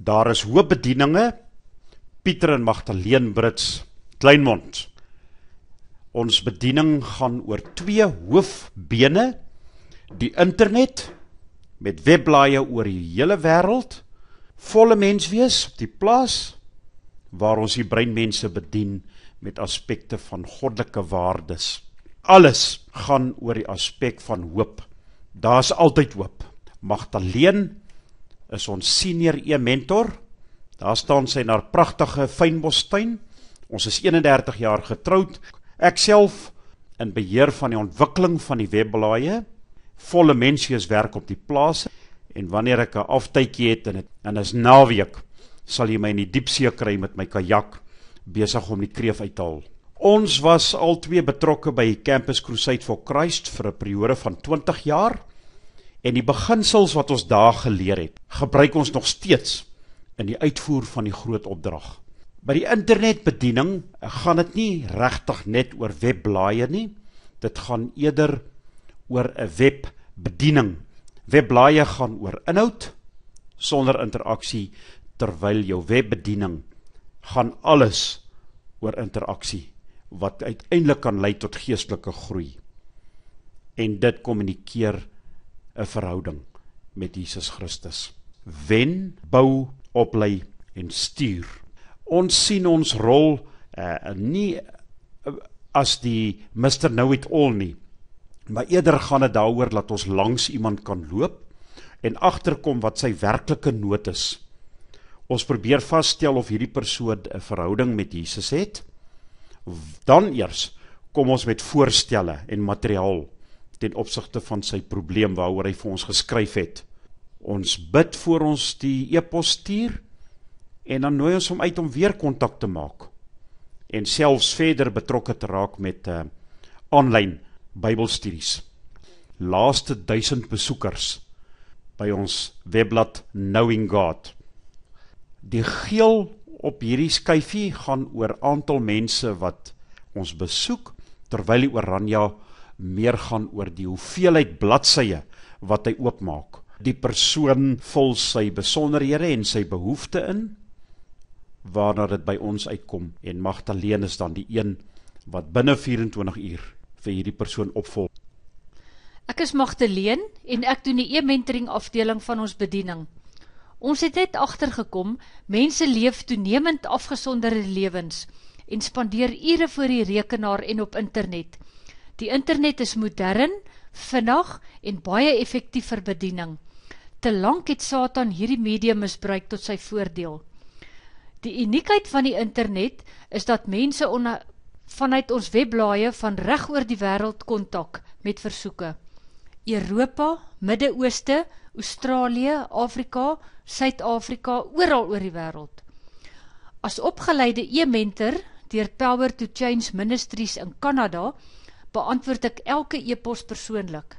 Daar is hoop bedieninge, Pieter en Magdalene Brits, Kleinmond. Ons bediening gaan oor 2 hoofbene, die internet, met webblaaie oor die hele wêreld, volle menswees op die plaas, waar ons die breinmense bedien met aspekte van goddelike waardes. Alles gaan oor die aspek van hoop. Daar is altyd hoop. Magdalene is ons senior e-mentor. Daar staan sy in haar pragtige fynbostuin. Ons is 31 jaar getroud. Ek self in beheer van die ontwikkeling van die webblaaie, volle menswees werk op die plaas, en wanneer ek 'n aftydjie het en is naweek, sal jy my in die diepsee kry met my kajak, besig om die kreef uit te haal. Ons was al 2 betrokke by Campus Crusade for Christ vir 'n periode van 20 jaar, en die beginsels wat ons daar geleer het, gebruik ons nog steeds in die uitvoer van die groot opdrag. By die internetbediening gaan dit nie regtig net oor webblaaie nie, dit gaan eerder oor 'n webbediening. Webblaaie gaan oor inhoud, sonder interaksie, terwyl jou webbediening gaan alles oor interaksie, wat uiteindelik kan lei tot geestelike groei. En dit kommunikeer 'n verhouding met Jesus Christus. Wen, bou, oplei en stuur. Ons sien ons rol nie as die Mr. Know-it-all nie, maar eerder gaan dit daaroor dat ons langs iemand kan loop en agterkom wat sy werklike nood is. Ons probeer vasstel of hierdie persoon 'n verhouding met Jesus het. Dan eers kom ons met voorstelle en materiaal ten opsigte van sy probleem waaroor hy vir ons geskryf het. Ons bid voor ons die e-pos stuur en dan nooi ons hom uit om weer kontak te maak en selfs verder betrokke te raak met online Bybelstudies. Laaste 1000 besoekers by ons webblad Knowing God. Die geel op hierdie skyfie gaan oor aantal mense wat ons besoek, terwyl die oranje meer gaan oor die hoeveelheid bladsye wat hy oopmaak. Die persoon vul sy besonderhede en sy behoefte in, waarna dit by ons uitkom, en Magdalene is dan die een wat binne 24 uur vir hierdie persoon opvolg. Ek is Magdalene en ek doen die e-mentoring afdeling van ons bediening. Ons het net agtergekom, mense leef toenemend afgesonderde lewens en spandeer ure voor die rekenaar en op internet. Die internet is modern, vinnig en baie effektief vir bediening. Te lank het Satan hierdie medium misbruik tot sy voordeel. Die uniekheid van die internet is dat mense vanuit ons webblaaie van reg oor die wêreld kontak met versoeke. Europa, Midde-Ooste, Australië, Afrika, Suid-Afrika, oral oor die wêreld. As opgeleide e-mentor deur Power to Change Ministries in Kanada, beantwoord ek elke e-pos persoonlik.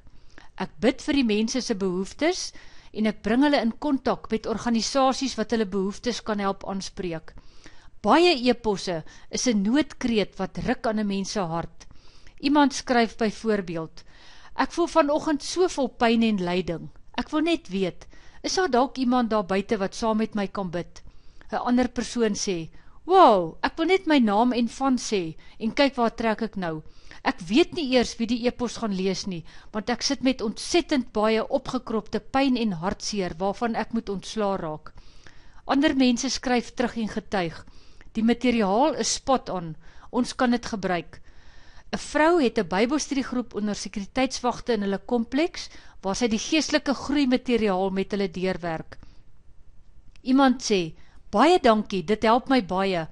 Ek bid vir die mense se behoeftes en ek bring hulle in kontak met organisasies wat hulle behoeftes kan help aanspreek. Baie e-posse is 'n noodkreet wat ruk aan 'n mens se hart. Iemand skryf byvoorbeeld: Ek voel vanoggend so vol pyn en lyding. Ek wil net weet, is daar dalk iemand daar buite wat saam met my kan bid? 'n Ander persoon sê: Wow, ek wil net my naam en van sê en kyk waar trek ek nou. Ek weet nie eers wie die e-pos gaan lees nie, want ek sit met ontsettend baie opgekropte pyn en hartseer waarvan ek moet ontslaa raak. Ander mense skryf terug en getuig: Die materiaal is spot on, ons kan dit gebruik. 'n Vrou het 'n Bybelstudiegroep onder sekuriteitswagte in hulle kompleks, waar sy die geestelike groeimateriaal met hulle deurwerk. Iemand sê: Baie dankie, dit help my baie.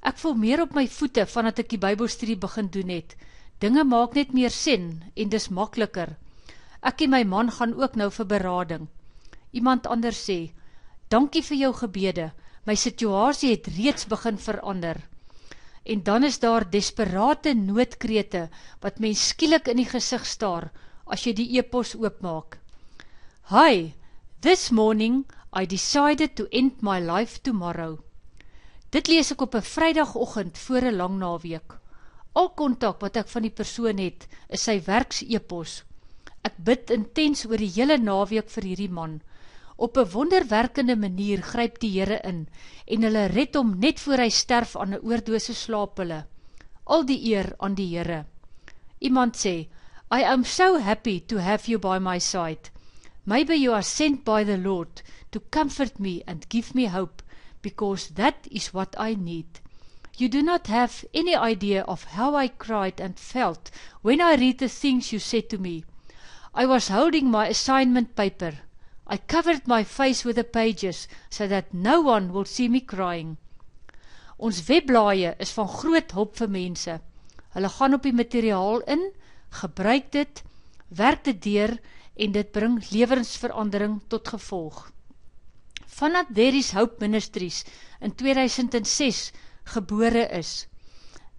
Ek voel meer op my voete vandat ek die Bybelstudie begin doen het. Dinge maak net meer sin en dis makliker. Ek en my man gaan ook nou vir berading. Iemand anders sê: Dankie vir jou gebede, my situasie het reeds begin verander. En dan is daar desperate noodkrete wat mens skielik in die gesig staar as jy die e-pos oopmaak. Hi, this morning I decided to end my life tomorrow. Dit lees ek op 'n Vrydagoggend voor 'n lang naweek. Al kontak wat ek van die persoon het, is sy werks e-pos. Ek bid intens oor die hele naweek vir hierdie man. Op 'n wonderwerkende manier gryp die Here in en hulle red hom net voor hy sterf aan 'n oordosis slaappille. Al die eer aan die Here. Iemand sê, I am so happy to have you by my side. Maybe you are sent by the Lord to comfort me and give me hope, because that is what I need. You do not have any idea of how I cried and felt when I read the things you said to me. I was holding my assignment paper. I covered my face with the pages so that no one will see me crying. Ons webblaaie is van groot hulp vir mense. Hulle gaan op die materiaal in, gebruik dit, werk dit deur en dit bring lewensverandering tot gevolg. Vanaf There is Hope Ministries in 2006 gebore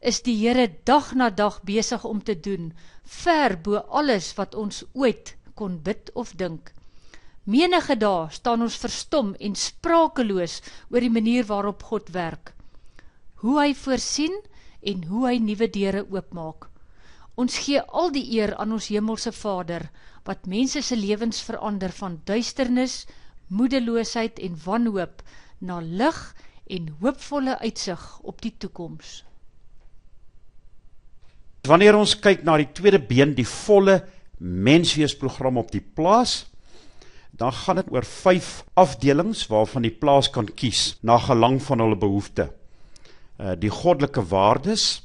is die Here dag na dag besig om te doen, ver bo alles wat ons ooit kon bid of dink. Menige dae staan ons verstom en sprakeloos oor die manier waarop God werk, hoe hy voorsien en hoe hy nuwe deure oopmaak. Ons gee al die eer aan ons hemelse Vader, wat mense se lewens verander van duisternis, moedeloosheid en wanhoop na lig en hoopvolle uitsig op die toekoms. Wanneer ons kyk na die tweede been, die volle mensweesprogram op die plaas, dan gaan dit oor 5 afdelings waarvan die plaas kan kies, na gelang van hulle behoefte. Die goddelike waardes,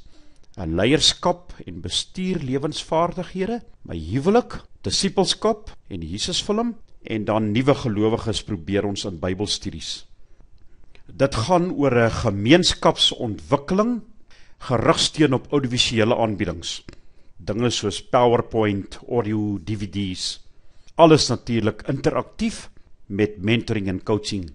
leierskap en bestuur lewensvaardighede, my huwelik, disipelskap en Jesusfilm, en dan nuwe gelowiges probeer ons in Bybelstudies. Dit gaan oor 'n gemeenskapsontwikkeling, gerugsteun op audiovisuele aanbiedings, dinge soos PowerPoint, audio, DVD's, alles natuurlik interaktief met mentoring en coaching.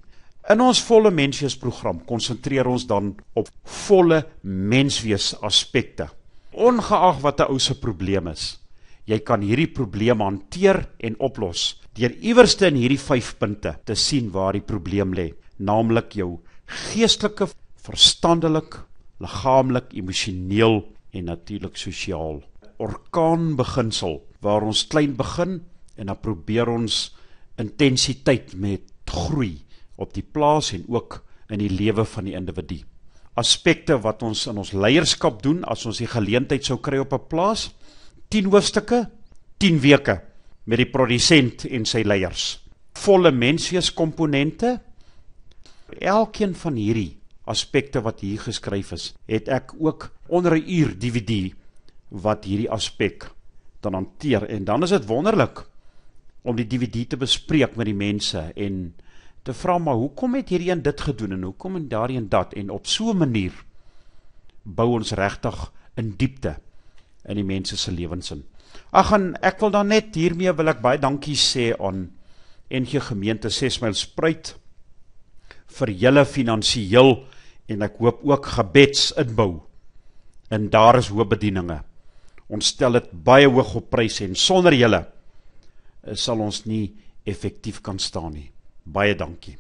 In ons volle mensweesprogram konsentreer ons dan op volle menswees aspekte. Ongeag wat 'n ou se probleem is, jy kan hierdie probleem hanteer en oplos, deur iewerste in hierdie 5 punte te sien waar die probleem lê, naamlik jou geestelike, verstandelik, liggaamlik, emosioneel en natuurlik sosiaal. Orkaanbeginsel, waar ons klein begin en dan probeer ons intensiteit met groei op die plaas en ook in die lewe van die individu. Aspekte wat ons in ons leierskap doen, as ons die geleentheid sou kry op 'n plaas, 10 hoofstukke, 10 weke, met die produsent en sy leiers. Volle mensweeskomponente, elkeen van hierdie aspekte wat hier geskryf is, het ek ook onder 'n uur DVD, wat hierdie aspek dan hanteer, en dan is dit wonderlik, om die DVD te bespreek met die mense, en te vra, maar hoekom het hierdie en dit gedoen, en hoekom en daar en dat, en op so 'n manier, bou ons regtig in diepte, in die mense se lewens in. Ek wil dan net hiermee, wil ek baie dankie sê aan NG Gemeente 6 Myl Spruit, vir julle finansiëel, en ek hoop ook gebeds inbou, en daar is hoopbedieninge. Ons stel dit baie hoog op prys, en sonder julle sal ons nie effektief kan staan nie. Baie dankie.